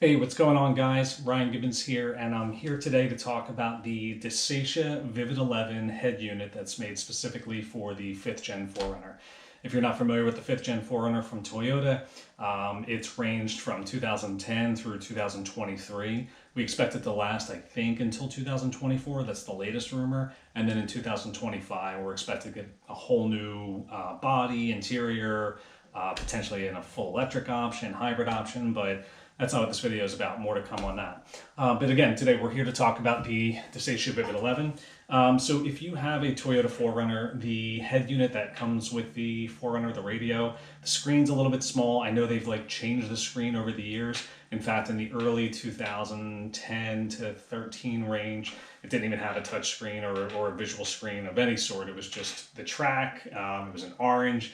Hey, what's going on, guys? Ryan Gibbons here, and I'm here today to talk about the Dasaita Vivid11 head unit that's made specifically for the 5th Gen 4Runner. If you're not familiar with the 5th Gen 4Runner from Toyota, it's ranged from 2010 through 2023. We expect it to last, I think, until 2024. That's the latest rumor. And then in 2025, we're expected to get a whole new body, interior, potentially in a full electric option, hybrid option, but that's not what this video is about. More to come on that. But again, today we're here to talk about the Dasaita Vivid11. So if you have a Toyota 4Runner, the head unit that comes with the 4Runner, the radio, the screen's a little bit small. I know they've changed the screen over the years. In fact, in the early 2010 to 13 range, it didn't even have a touch screen or a visual screen of any sort. It was just the track. It was in orange.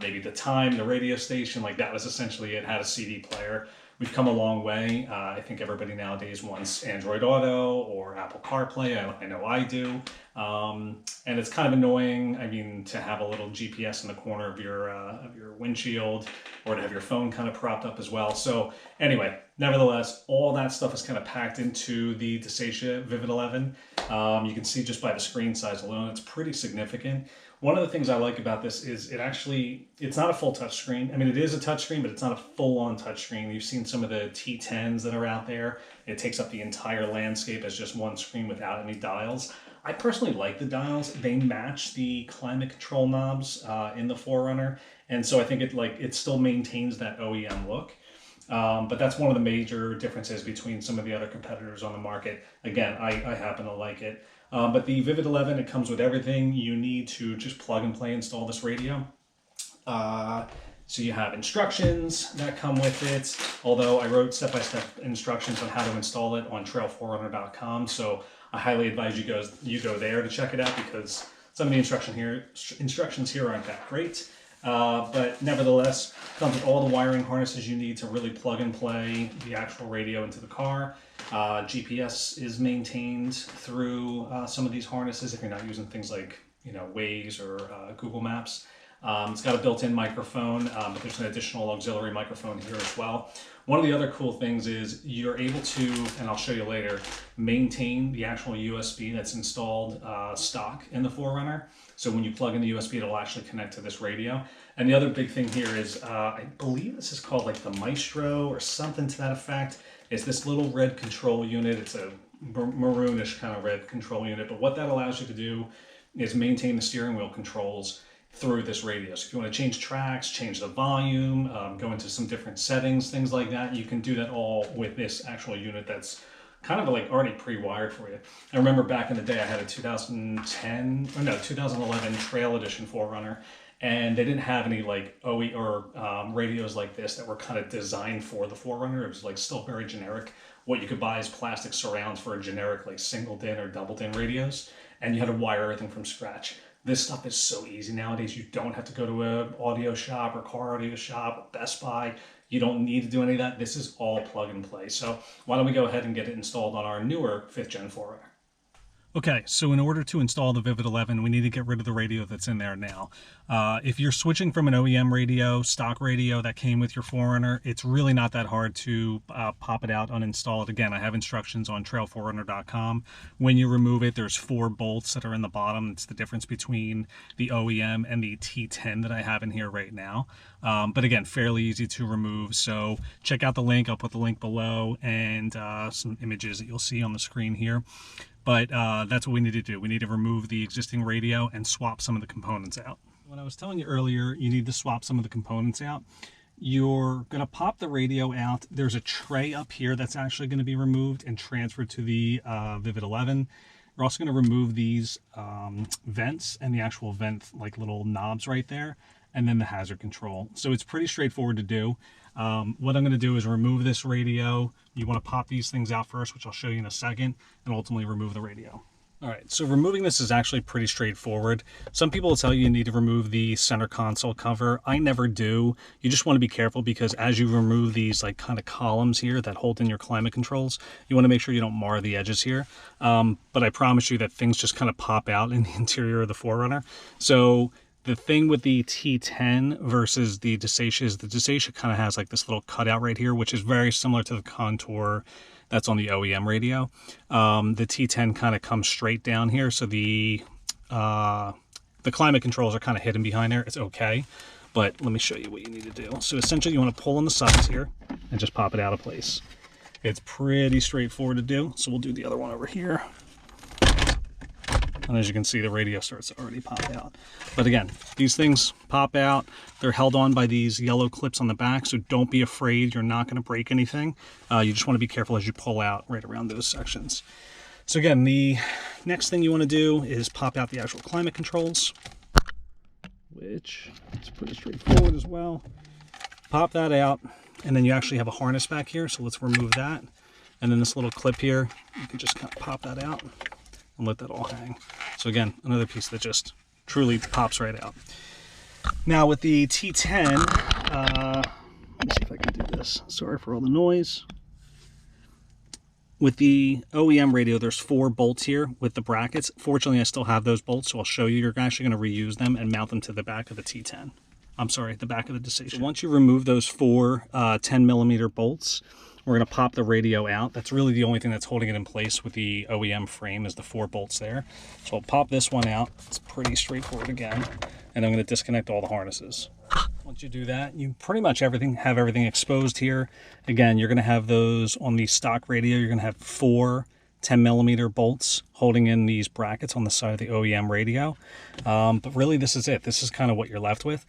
Maybe the time, the radio station, that was essentially it. Had a CD player. We've come a long way. I think everybody nowadays wants Android Auto or Apple CarPlay. I know I do. And it's kind of annoying, to have a little GPS in the corner of your windshield, or to have your phone kind of propped up as well. So anyway, nevertheless, all that stuff is kind of packed into the Dasaita Vivid11. You can see just by the screen size alone, it's pretty significant. One of the things I like about this is it's not a full touch screen. It is a touch screen, but it's not a full-on touch screen. You've seen some of the T10s that are out there. It takes up the entire landscape as just one screen without any dials. I personally like the dials. They match the climate control knobs in the 4Runner, and so I think it still maintains that OEM look. But that's one of the major differences between some of the other competitors on the market. Again, I happen to like it. But the Vivid11, it comes with everything you need to just plug and play install this radio. So you have instructions that come with it, although I wrote step-by-step instructions on how to install it on trail4runner.com. So I highly advise you go there to check it out, because some of the instructions here aren't that great. But nevertheless, comes with all the wiring harnesses you need to really plug and play the actual radio into the car. GPS is maintained through some of these harnesses if you're not using things like Waze or Google Maps. It's got a built-in microphone, but there's an additional auxiliary microphone here as well. One of the other cool things is you're able to, and I'll show you later, maintain the actual USB that's installed stock in the 4Runner. So when you plug in the USB, it'll actually connect to this radio. And the other big thing here is, I believe this is called the Maestro or something to that effect. It's this little red control unit. It's a maroonish kind of red control unit. But what that allows you to do is maintain the steering wheel controls through this radio. So if you want to change tracks, change the volume, go into some different settings, things like that, you can do that all with this actual unit that's kind of already pre-wired for you. I remember back in the day, I had a 2011 Trail Edition 4Runner, and they didn't have any OE or radios like this that were kind of designed for the 4Runner. It was still very generic. What you could buy is plastic surrounds for a generic single DIN or double DIN radios, and you had to wire everything from scratch. This stuff is so easy nowadays. You don't have to go to an audio shop or car audio shop, Best Buy. You don't need to do any of that. This is all plug and play. So why don't we go ahead and get it installed on our newer 5th Gen 4Runner. Okay, so in order to install the Vivid11, we need to get rid of the radio that's in there now. If you're switching from an OEM radio, stock radio that came with your 4Runner, it's really not that hard to pop it out, uninstall it. Again, I have instructions on trail4runner.com. When you remove it, there's 4 bolts that are in the bottom. It's the difference between the OEM and the T10 that I have in here right now. But again, fairly easy to remove. So check out the link. I'll put the link below, and some images that you'll see on the screen here. But that's what we need to do. We need to remove the existing radio and swap some of the components out. When I was telling you earlier, you need to swap some of the components out. You're going to pop the radio out. There's a tray up here that's actually going to be removed and transferred to the Vivid11. We're also going to remove these vents and the actual vent little knobs right there, and then the hazard control. So it's pretty straightforward to do. What I'm going to do is remove this radio. You want to pop these things out first, which I'll show you in a second, and ultimately remove the radio. All right, so removing this is actually pretty straightforward. Some people will tell you need to remove the center console cover. I never do. You just want to be careful, because as you remove these kind of columns here that hold in your climate controls, you want to make sure you don't mar the edges here. But I promise you that things just kind of pop out in the interior of the 4Runner. So The thing with the T10 versus the Dasaita is the Dasaita kind of has like this little cutout right here, which is very similar to the contour that's on the OEM radio. The T10 kind of comes straight down here, so the climate controls are kind of hidden behind there. It's okay, but let me show you what you need to do. So essentially you want to pull on the sides here and just pop it out of place. It's pretty straightforward to do, so we'll do the other one over here. And as you can see, the radio starts to already pop out. But again, these things pop out. They're held on by these yellow clips on the back, so don't be afraid. You're not going to break anything. You just want to be careful as you pull out right around those sections. So again, the next thing you want to do is pop out the actual climate controls, which is pretty straightforward as well. Pop that out, and then you actually have a harness back here, so let's remove that. And then this little clip here, you can just kind of pop that out and let that all hang. So again, another piece that just truly pops right out. Now with the T10, let me see if I can do this. Sorry for all the noise. With the OEM radio, there's 4 bolts here with the brackets. Fortunately, I still have those bolts, so I'll show you. You're actually going to reuse them and mount them to the back of the T10. I'm sorry, the back of the Dasaita. So once you remove those 4 10mm bolts, we're going to pop the radio out. That's really the only thing that's holding it in place with the OEM frame is the 4 bolts there. So I'll pop this one out. It's pretty straightforward again. And I'm going to disconnect all the harnesses. Once you do that, you pretty much have everything exposed here. Again, you're going to have those on the stock radio. You're going to have 4 10mm bolts holding in these brackets on the side of the OEM radio. But really, this is it. This is kind of what you're left with.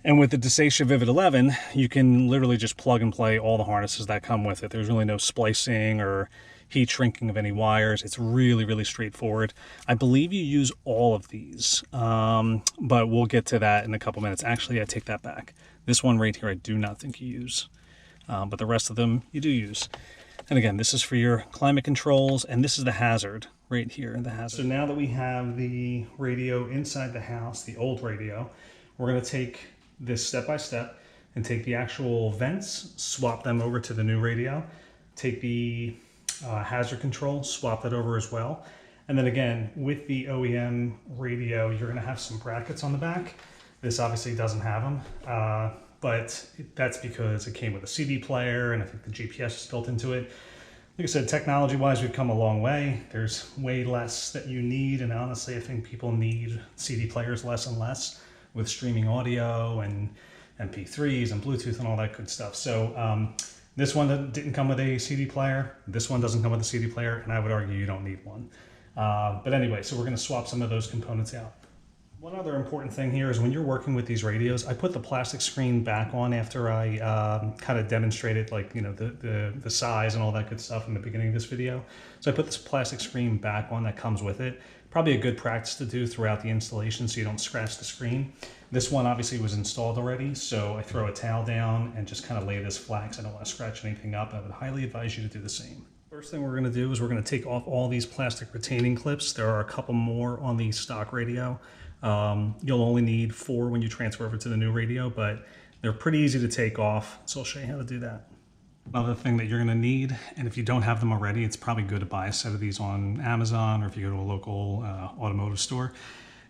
And with the Dasaita Vivid11, you can literally just plug and play all the harnesses that come with it. There's really no splicing or heat shrinking of any wires. It's really, really straightforward. I believe you use all of these, but we'll get to that in a couple minutes. Actually, I take that back. This one right here, I do not think you use, but the rest of them you do use. And again, this is for your climate controls, and this is the hazard right here, the hazard. So now that we have the radio inside the house, the old radio, we're going to take this step by step and take the actual vents, swap them over to the new radio, take the hazard control, swap that over as well. And then again, with the OEM radio, you're going to have some brackets on the back. This obviously doesn't have them, but that's because it came with a CD player, and I think the GPS is built into it. Like I said, technology-wise, we've come a long way. There's way less that you need, and honestly, I think people need CD players less and less with streaming audio and MP3s and Bluetooth and all that good stuff. So this one didn't come with a CD player. This one doesn't come with a CD player, and I would argue you don't need one. But anyway, so we're going to swap some of those components out. One other important thing here is when you're working with these radios, I put the plastic screen back on after I kind of demonstrated, like, you know, the size and all that good stuff in the beginning of this video. So I put this plastic screen back on that comes with it. Probably a good practice to do throughout the installation so you don't scratch the screen. This one obviously was installed already, so I throw a towel down and just kind of lay this flat because I don't want to scratch anything up. I would highly advise you to do the same. First thing we're going to do is we're going to take off all these plastic retaining clips. There are a couple more on the stock radio. You'll only need 4 when you transfer over to the new radio, but they're pretty easy to take off, so I'll show you how to do that. Another thing that you're going to need, and if you don't have them already, it's probably good to buy a set of these on Amazon, or if you go to a local automotive store,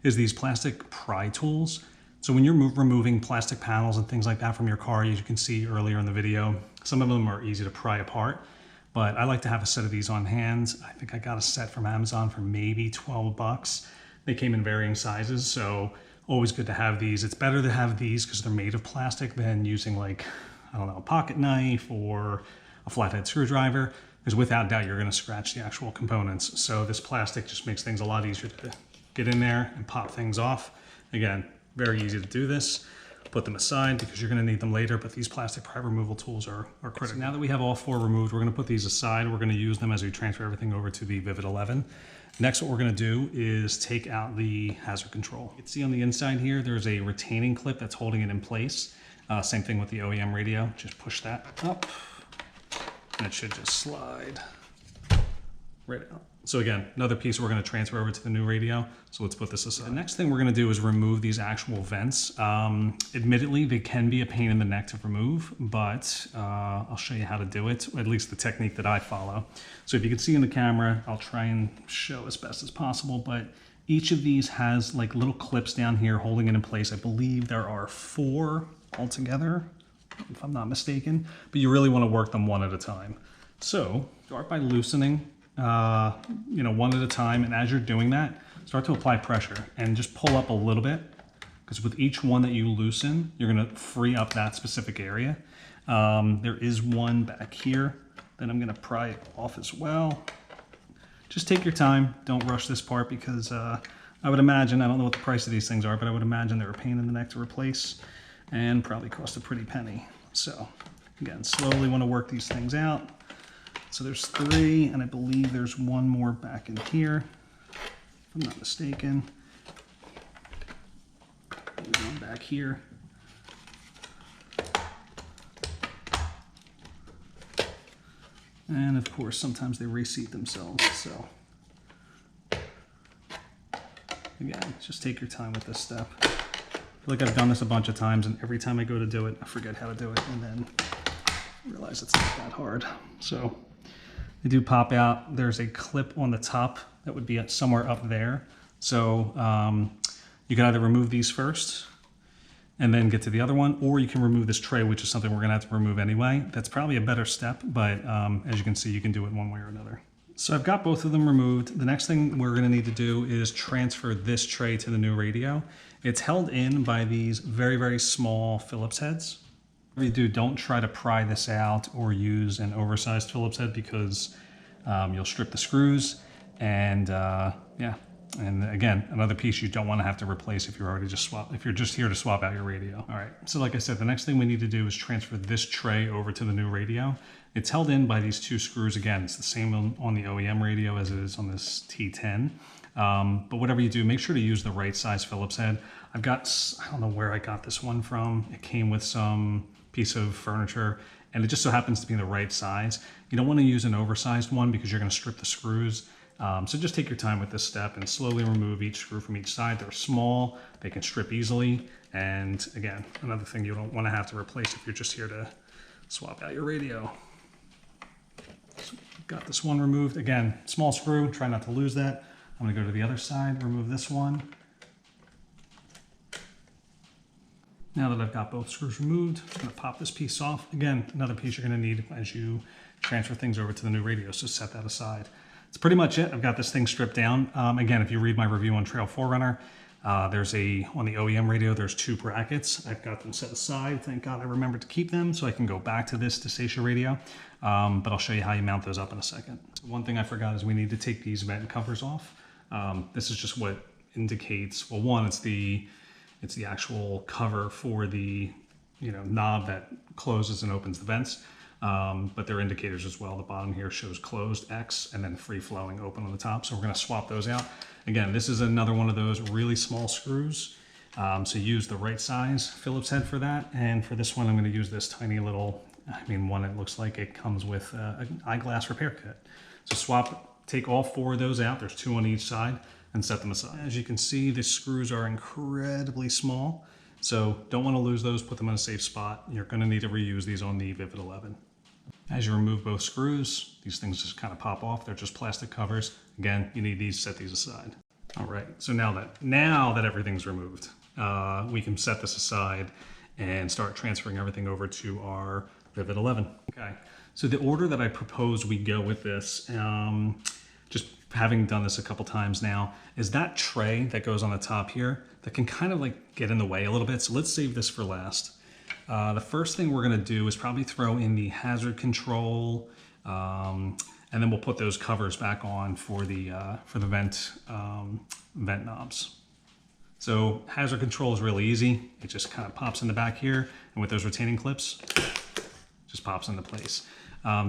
is these plastic pry tools. So when you're removing plastic panels and things like that from your car, as you can see earlier in the video, some of them are easy to pry apart, but I like to have a set of these on hand. I think I got a set from Amazon for maybe 12 bucks. They came in varying sizes, so always good to have these. It's better to have these because they're made of plastic than using, like, I don't know, a pocket knife or a flathead screwdriver, because without doubt you're going to scratch the actual components. So this plastic just makes things a lot easier to get in there and pop things off. Again, very easy to do this. Put them aside because you're going to need them later, but these plastic pry removal tools are critical. So now that we have all 4 removed, we're going to put these aside. We're going to use them as we transfer everything over to the Vivid11. Next, what we're going to do is take out the hazard control. You can see on the inside here, there's a retaining clip that's holding it in place. Same thing with the OEM radio. Just push that up, and it should just slide right out. So again, another piece we're going to transfer over to the new radio. So let's put this aside. The next thing we're going to do is remove these actual vents. Admittedly, they can be a pain in the neck to remove, but I'll show you how to do it, at least the technique that I follow. So if you can see in the camera, I'll try and show as best as possible, but Each of these has like little clips down here holding it in place. I believe there are 4 altogether, if I'm not mistaken, but you really want to work them one at a time. So start by loosening, one at a time, and as you're doing that, start to apply pressure and just pull up a little bit, because with each one that you loosen, you're going to free up that specific area. There is one back here that I'm going to pry it off as well. Just take your time. Don't rush this part, because I would imagine, I don't know what the price of these things are, but I would imagine they're a pain in the neck to replace and probably cost a pretty penny. So again, slowly want to work these things out. So there's 3, and I believe there's one more back in here, if I'm not mistaken. There's one back here. And of course, sometimes they reseat themselves, so again, just take your time with this step. I feel like I've done this a bunch of times, and every time I go to do it, I forget how to do it, and then realize it's not that hard. So they do pop out. There's a clip on the top that would be somewhere up there. So you can either remove these first and then get to the other one, or you can remove this tray, which is something we're gonna have to remove anyway. That's probably a better step, but as you can see, you can do it one way or another. So I've got both of them removed. The next thing we're gonna need to do is transfer this tray to the new radio. It's held in by these very, very small Phillips heads. Whatever you do, don't try to pry this out or use an oversized Phillips head, because you'll strip the screws, and yeah. And again, another piece you don't want to have to replace if you're just here to swap out your radio. All right, so like I said, the next thing we need to do is transfer this tray over to the new radio. It's held in by these 2 screws. Again, it's the same on the OEM radio as it is on this T10. But whatever you do, make sure to use the right size Phillips head. I don't know where I got this one from. It came with some piece of furniture, and it just so happens to be the right size. You don't want to use an oversized one, because you're going to strip the screws. So just take your time with this step and slowly remove each screw from each side. They're small, they can strip easily, and again, another thing you don't want to have to replace if you're just here to swap out your radio. So got this one removed. Again, small screw, try not to lose that. I'm going to go to the other side, remove this one. Now that I've got both screws removed, I'm going to pop this piece off. Again, another piece you're going to need as you transfer things over to the new radio, so set that aside. That's pretty much it. I've got this thing stripped down. Again, if you read my review on Trail 4Runner, on the OEM radio, there's 2 brackets. I've got them set aside. Thank God I remembered to keep them, so I can go back to this Dasaita radio. But I'll show you how you mount those up in a second. So one thing I forgot is we need to take these vent covers off. This is just what indicates, well, one, it's the actual cover for the knob that closes and opens the vents. But they're indicators as well. The bottom here shows closed X and then free flowing open on the top. So we're going to swap those out. Again, this is another one of those really small screws. So use the right size Phillips head for that. And for this one, I'm going to use this tiny little, one that looks like it comes with an eyeglass repair kit. So take all 4 of those out. There's 2 on each side, and set them aside. As you can see, the screws are incredibly small. So don't want to lose those, put them in a safe spot. You're going to need to reuse these on the Vivid11. As you remove both screws, these things just kind of pop off. They're just plastic covers. Again, you need these, set these aside. All right, so now that everything's removed, we can set this aside and start transferring everything over to our Vivid11. Okay, so the order that I propose we go with this, just having done this a couple times now, is that tray that goes on the top here that can kind of like get in the way a little bit. So let's save this for last. The first thing we're going to do is probably throw in the hazard control, and then we'll put those covers back on for the vent knobs. So hazard control is really easy. It just kind of pops in the back here, and with those retaining clips, just pops into place.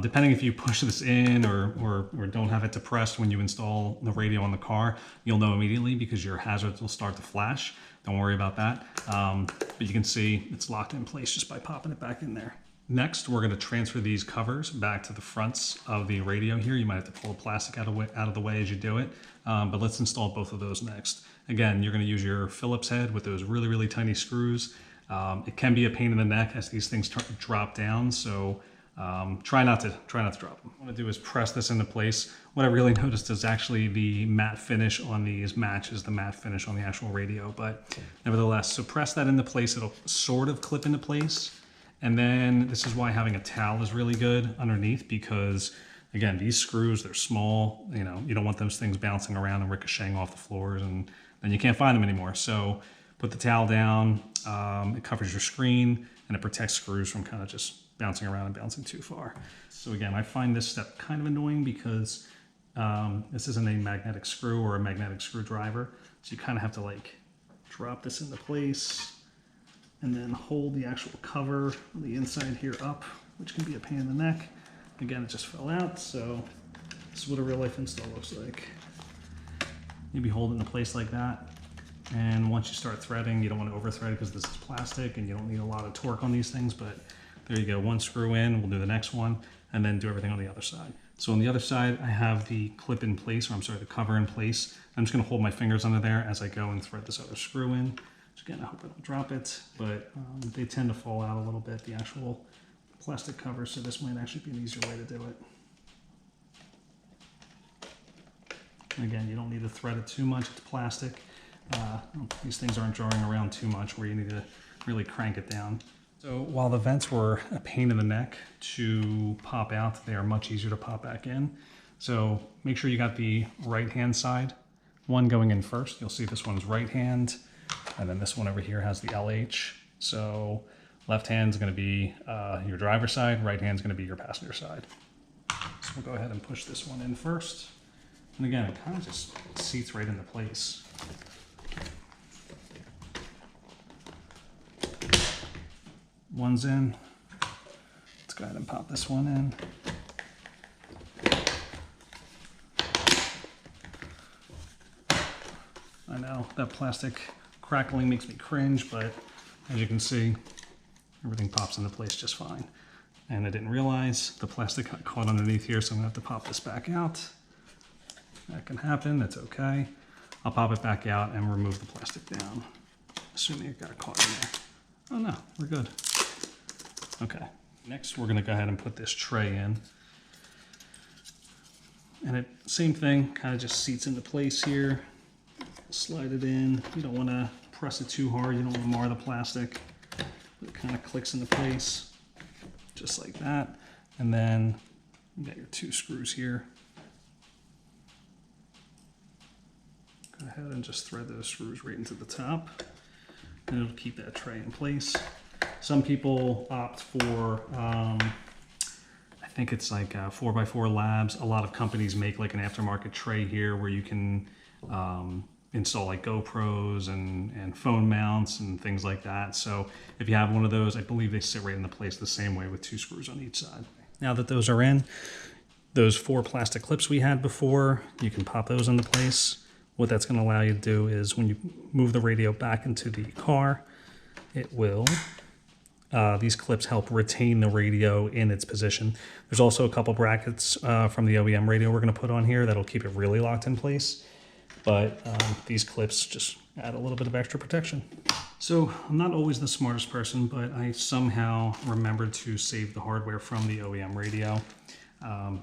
Depending if you push this in or don't have it depressed when you install the radio on the car, you'll know immediately, because your hazards will start to flash. Don't worry about that. But you can see it's locked in place just by popping it back in there. Next, we're going to transfer these covers back to the fronts of the radio here. You might have to pull the plastic out of the way as you do it, but let's install both of those next. Again, you're going to use your Phillips head with those really, really tiny screws. It can be a pain in the neck as these things drop down, so Try not to drop them. What I want to do is press this into place. What I really noticed is actually the matte finish on these matches the matte finish on the actual radio, but nevertheless, so press that into place. It'll sort of clip into place. And then this is why having a towel is really good underneath, because again, these screws, they're small, you know, you don't want those things bouncing around and ricocheting off the floors, and then you can't find them anymore. So put the towel down, it covers your screen, and it protects screws from kind of just bouncing around and bouncing too far. So again, I find this step kind of annoying because this isn't a magnetic screw or a magnetic screwdriver. So you kind of have to like drop this into place and then hold the actual cover on the inside here up, which can be a pain in the neck. Again, it just fell out, so this is what a real life install looks like. Maybe hold it in place like that. And once you start threading, you don't want to over thread because this is plastic and you don't need a lot of torque on these things, but there you go, one screw in, we'll do the next one, and then do everything on the other side. So on the other side, I have the clip in place, or I'm sorry, the cover in place. I'm just gonna hold my fingers under there as I go and thread this other screw in. Which again, I hope I don't drop it, but they tend to fall out a little bit, the actual plastic cover, so this might actually be an easier way to do it. And again, you don't need to thread it too much, it's plastic. These things aren't drawing around too much where you need to really crank it down. So while the vents were a pain in the neck to pop out, they are much easier to pop back in. So make sure you got the right-hand side one going in first. You'll see this one's right hand, and then this one over here has the LH. So left hand's gonna be your driver's side, right hand's gonna be your passenger side. So we'll go ahead and push this one in first. And again, it kind of just seats right into place. One's in. Let's go ahead and pop this one in. I know that plastic crackling makes me cringe, but as you can see, everything pops into place just fine. And I didn't realize the plastic got caught underneath here, so I'm gonna have to pop this back out. That can happen, that's okay. I'll pop it back out and remove the plastic down, assuming it got caught in there. Oh no, we're good. Okay, next we're gonna go ahead and put this tray in. And it, same thing, kind of just seats into place here. Slide it in. You don't wanna press it too hard, you don't wanna mar the plastic. It kind of clicks into place, just like that. And then you got your two screws here. Go ahead and just thread those screws right into the top, and it'll keep that tray in place. Some people opt for, I think it's like 4x4 Labs. A lot of companies make like an aftermarket tray here where you can install like GoPros and phone mounts and things like that. So if you have one of those, I believe they sit right into place the same way with two screws on each side. Now that those are in, those 4 plastic clips we had before, you can pop those into place. What that's going to allow you to do is when you move the radio back into the car, it will, these clips help retain the radio in its position. There's also a couple brackets from the OEM radio we're going to put on here that'll keep it really locked in place. But these clips just add a little bit of extra protection. So I'm not always the smartest person, but I somehow remembered to save the hardware from the OEM radio.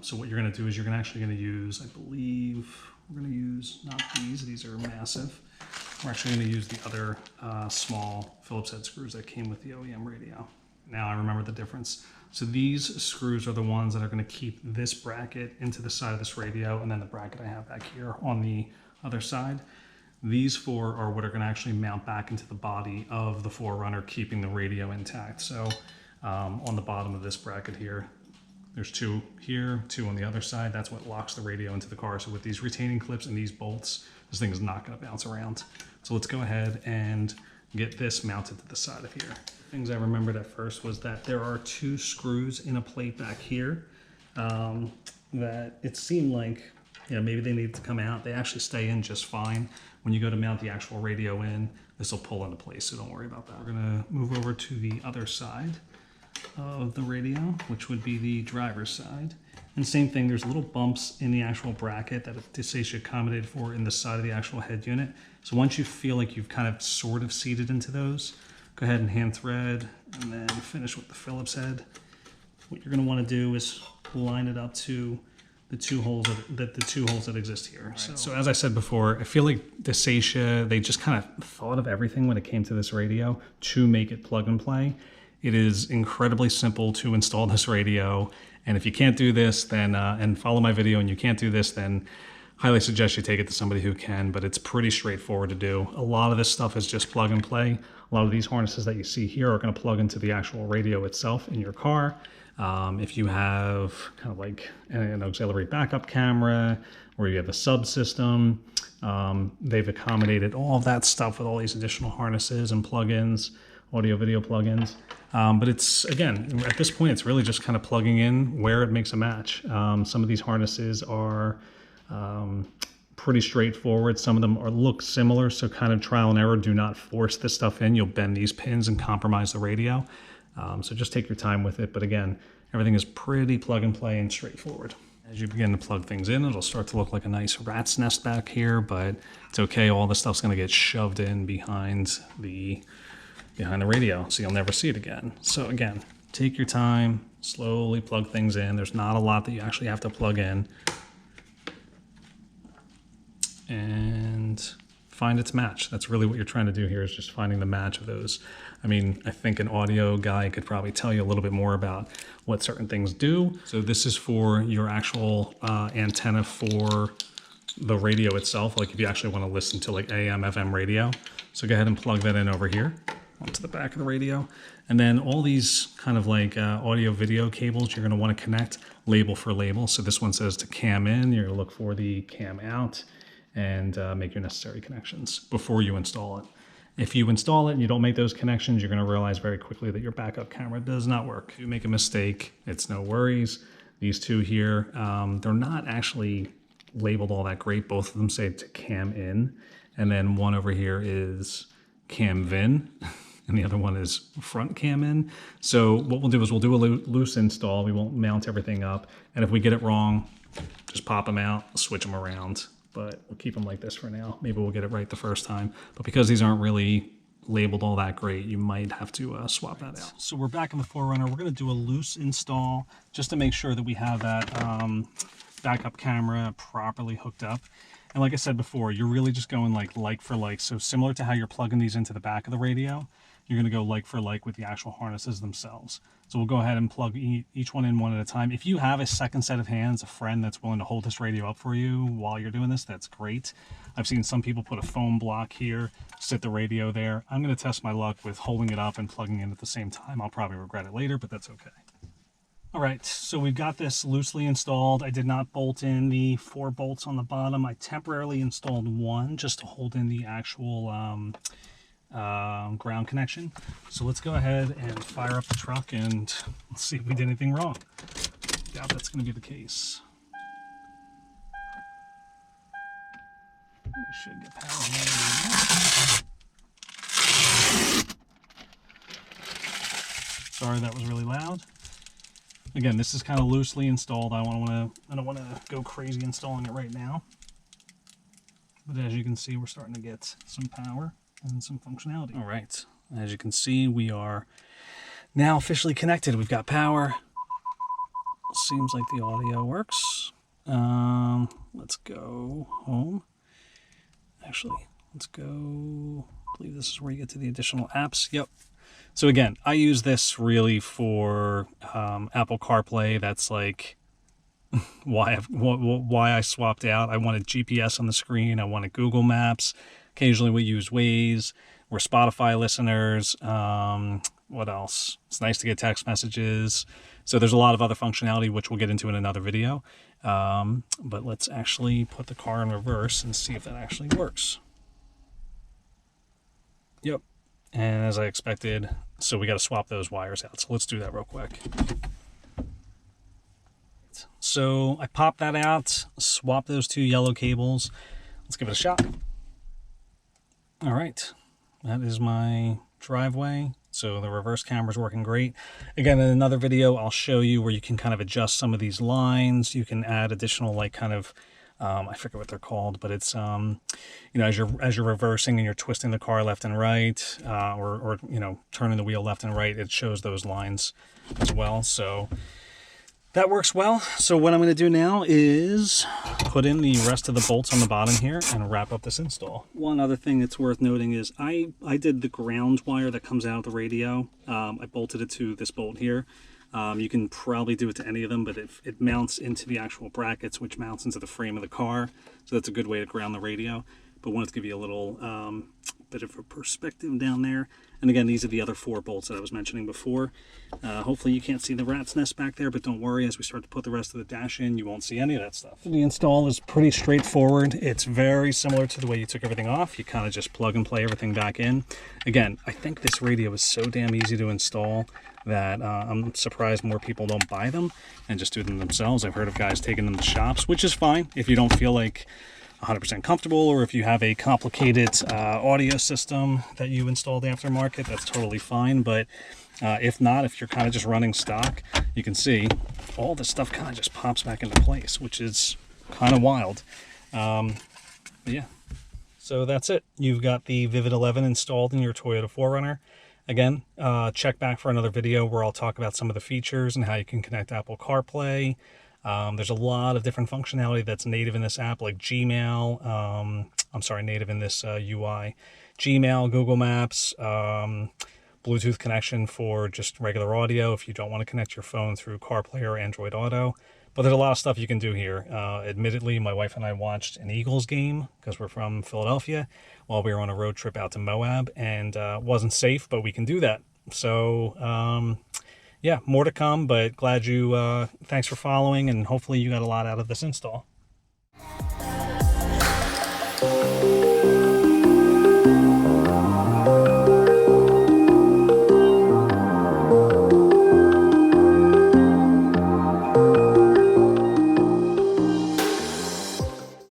So what you're going to do is you're actually going to use, I believe, we're going to use not these are massive. We're actually going to use the other small Phillips head screws that came with the OEM radio. Now I remember the difference. So these screws are the ones that are going to keep this bracket into the side of this radio, and then the bracket I have back here on the other side. These 4 are what are going to actually mount back into the body of the 4Runner, keeping the radio intact. So on the bottom of this bracket here, there's 2 here, 2 on the other side. That's what locks the radio into the car. So with these retaining clips and these bolts, this thing is not going to bounce around. So let's go ahead and get this mounted to the side of here. Things I remembered at first was that there are 2 screws in a plate back here that it seemed like, you know, maybe they need to come out. They actually stay in just fine. When you go to mount the actual radio in, this will pull into place, so don't worry about that. We're going to move over to the other side of the radio, which would be the driver's side. And same thing, there's little bumps in the actual bracket that Dasaita accommodated for in the side of the actual head unit. So once you feel like you've kind of sort of seated into those, go ahead and hand thread and then finish with the Phillips head. what you're going to want to do is line it up to the two holes that exist here. Right. So as I said before, I feel like Dasaita, they just kind of thought of everything when it came to this radio to make it plug and play. It is incredibly simple to install this radio, and if you can't do this, then and follow my video and you can't do this, then highly suggest you take it to somebody who can, but it's pretty straightforward to do. A lot of this stuff is just plug and play. A lot of these harnesses that you see here are going to plug into the actual radio itself in your car. If you have kind of like an auxiliary backup camera, or you have a subsystem, they've accommodated all of that stuff with all these additional harnesses and plugins, audio video plugins. But it's, again, at this point, it's really just kind of plugging in where it makes a match. Some of these harnesses are pretty straightforward. Some of them look similar, so kind of trial and error. Do not force this stuff in. You'll bend these pins and compromise the radio. So just take your time with it. But again, everything is pretty plug and play and straightforward. As you begin to plug things in, it'll start to look like a nice rat's nest back here, but it's okay. All this stuff's going to get shoved in behind the radio, so you'll never see it again. So again, take your time, slowly plug things in. There's not a lot that you actually have to plug in. And find its match. That's really what you're trying to do here, is just finding the match of those. I mean, I think an audio guy could probably tell you a little bit more about what certain things do. So this is for your actual antenna for the radio itself, like if you actually want to listen to like AM, FM radio. So go ahead and plug that in over here onto the back of the radio. And then all these kind of like audio video cables you're going to want to connect label for label. So this one says to cam in, you're going to look for the cam out, and make your necessary connections before you install it. If you install it and you don't make those connections, you're going to realize very quickly that your backup camera does not work. If you make a mistake, it's no worries. These two here, they're not actually labeled all that great. Both of them say to cam in, and then one over here is cam vin, and the other one is front cam in. So what we'll do is we'll do a loose install. We won't mount everything up, and if we get it wrong, just pop them out, switch them around. But we'll keep them like this for now. Maybe we'll get it right the first time. But because these aren't really labeled all that great, you might have to swap that out. So we're back in the 4Runner. We're going to do a loose install just to make sure that we have that backup camera properly hooked up. And like I said before, you're really just going like for like. So similar to how you're plugging these into the back of the radio, you're going to go like for like with the actual harnesses themselves. So we'll go ahead and plug each one in one at a time. If you have a second set of hands, a friend that's willing to hold this radio up for you while you're doing this, that's great. I've seen some people put a foam block here, sit the radio there. I'm going to test my luck with holding it up and plugging in at the same time. I'll probably regret it later, but that's okay. All right, so we've got this loosely installed. I did not bolt in the 4 bolts on the bottom. I temporarily installed one just to hold in the actual ground connection. So let's go ahead and fire up the truck and let's see if we did anything wrong. Doubt that's going to be the case. We should get power here. Sorry, that was really loud. Again, this is kind of loosely installed. I don't want to go crazy installing it right now. But as you can see, we're starting to get some power and some functionality. All right, as you can see, we are now officially connected. We've got power. Seems like the audio works. Let's go home. Actually, let's go, I believe this is where you get to the additional apps. Yep. So again, I use this really for Apple CarPlay. That's like why I swapped out. I wanted GPS on the screen. I wanted Google Maps. Occasionally we use Waze. We're Spotify listeners. What else? It's nice to get text messages. So there's a lot of other functionality, which we'll get into in another video. But let's actually put the car in reverse and see if that actually works. Yep. And as I expected, so we got to swap those wires out. So let's do that real quick. So I popped that out, swap those 2 yellow cables. Let's give it a shot. All right, that is my driveway. So the reverse camera is working great. Again, in another video, I'll show you where you can kind of adjust some of these lines. You can add additional like kind of I forget what they're called, but it's you know, as you're reversing and you're twisting the car left and right, or you know, turning the wheel left and right, it shows those lines as well. So that works well. So what I'm going to do now is put in the rest of the bolts on the bottom here and wrap up this install. One other thing that's worth noting is I did the ground wire that comes out of the radio. I bolted it to this bolt here. You can probably do it to any of them, but it mounts into the actual brackets, which mounts into the frame of the car. So that's a good way to ground the radio. But wanted to give you a little bit of a perspective down there. And again, these are the other 4 bolts that I was mentioning before. Hopefully you can't see the rat's nest back there, but don't worry, as we start to put the rest of the dash in, you won't see any of that stuff. The install is pretty straightforward. It's very similar to the way you took everything off. You kind of just plug and play everything back in. Again, I think this radio is so damn easy to install that I'm surprised more people don't buy them and just do them themselves. I've heard of guys taking them to shops, which is fine if you don't feel like 100% comfortable, or if you have a complicated audio system that you installed aftermarket, that's totally fine. But if not, if you're kind of just running stock, you can see all this stuff kind of just pops back into place, which is kind of wild. But yeah, so that's it. You've got the Vivid11 installed in your Toyota 4Runner. Again, check back for another video where I'll talk about some of the features and how you can connect Apple CarPlay. There's a lot of different functionality that's native in this app, like Gmail, native in this UI. Gmail, Google Maps, Bluetooth connection for just regular audio if you don't want to connect your phone through CarPlay or Android Auto. But there's a lot of stuff you can do here. Admittedly, my wife and I watched an Eagles game, because we're from Philadelphia, while we were on a road trip out to Moab, and wasn't safe, but we can do that. So, yeah, more to come, but glad you, thanks for following, and hopefully you got a lot out of this install.